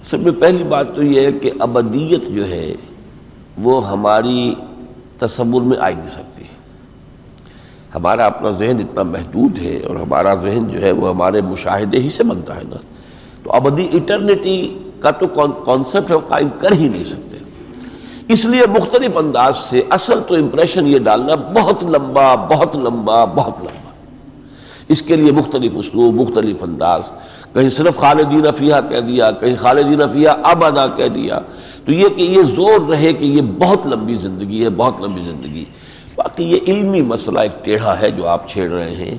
سب میں پہلی بات تو یہ ہے کہ ابدیت جو ہے وہ ہماری تصور میں آ نہیں سکتی. ہمارا اپنا ذہن اتنا محدود ہے اور ہمارا ذہن جو ہے وہ ہمارے مشاہدے ہی سے بنتا ہے نا. تو ابدی ایٹرنیٹی کا تو کانسیپٹ ہے قائم کر ہی نہیں سکتے. اس لیے مختلف انداز سے اصل تو امپریشن یہ ڈالنا بہت لمبا بہت لمبا بہت لمبا. اس کے لیے مختلف اسلوب، مختلف انداز، کہیں صرف خالدین فیہا کہہ دیا، کہیں خالدین فیہا ابدا کہہ دیا. تو یہ کہ یہ زور رہے کہ یہ بہت لمبی زندگی ہے، بہت لمبی زندگی. باقی یہ علمی مسئلہ ایک ٹیڑھا ہے جو آپ چھیڑ رہے ہیں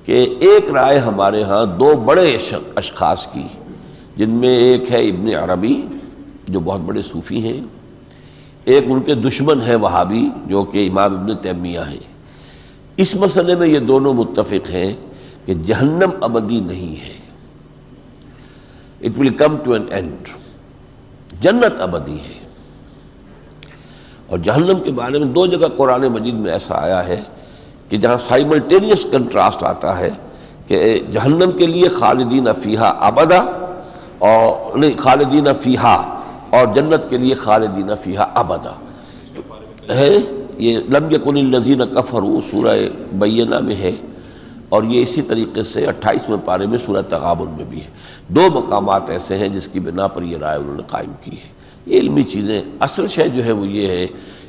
کہ ایک رائے ہمارے ہاں دو بڑے اشخاص کی، جن میں ایک ہے ابن عربی جو بہت بڑے صوفی ہیں، ایک ان کے دشمن ہے وہابی جو کہ امام ابن تیمیہ ہیں. اس مسئلے میں یہ دونوں متفق ہیں کہ جہنم ابدی نہیں ہے. It will come to an end. جنت ابدی ہے. اور جہنم کے بارے میں دو جگہ قرآن مجید میں ایسا آیا ہے کہ جہاں سائملٹینیس کنٹراسٹ آتا ہے کہ جہنم کے لیے خالدین فیہا ابدا اور نہیں خالدین فیہا، اور جنت کے لیے خالدین فیہا ابدا ہے. یہ لم یکن الذین کفروا سورہ بینہ میں ہے، اور یہ اسی طریقے سے 28ویں پارے میں سورہ تغابن میں بھی ہے. دو مقامات ایسے ہیں جس کی بنا پر یہ رائے انہوں نے قائم کی ہے. یہ علمی چیزیں، اصل شے جو ہے وہ یہ ہے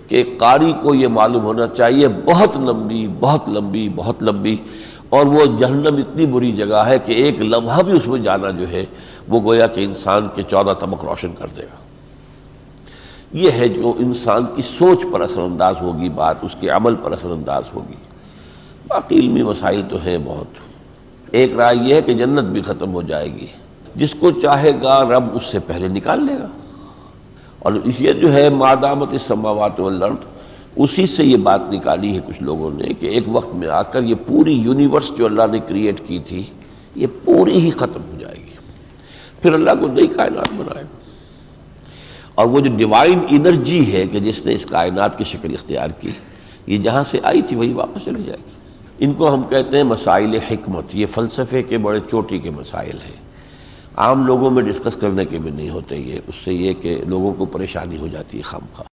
کہ قاری کو یہ معلوم ہونا چاہیے بہت لمبی بہت لمبی بہت لمبی، اور وہ جہنم اتنی بری جگہ ہے کہ ایک لمحہ بھی اس میں جانا جو ہے وہ گویا کہ انسان کے 14 طبق روشن کر دے گا. یہ ہے جو انسان کی سوچ پر اثر انداز ہوگی بات، اس کے عمل پر اثر انداز ہوگی. باقی علمی مسائل تو ہیں بہت. ایک رائے یہ ہے کہ جنت بھی ختم ہو جائے گی، جس کو چاہے گا رب اس سے پہلے نکال لے گا. اور یہ جو ہے مادامت السماوات والارض، اسی سے یہ بات نکالی ہے کچھ لوگوں نے کہ ایک وقت میں آ کر یہ پوری یونیورس جو اللہ نے کریٹ کی تھی یہ پوری ہی ختم ہو جائے گی. پھر اللہ کو نئی کائنات بنائے گا. اور وہ جو ڈیوائن انرجی ہے کہ جس نے اس کائنات کی شکل اختیار کی، یہ جہاں سے آئی تھی وہی واپس چلی جائے گی. ان کو ہم کہتے ہیں مسائل حکمت. یہ فلسفے کے بڑے چوٹی کے مسائل ہیں، عام لوگوں میں ڈسکس کرنے کے بھی نہیں ہوتے. یہ اس سے یہ کہ لوگوں کو پریشانی ہو جاتی ہے خام خواہ.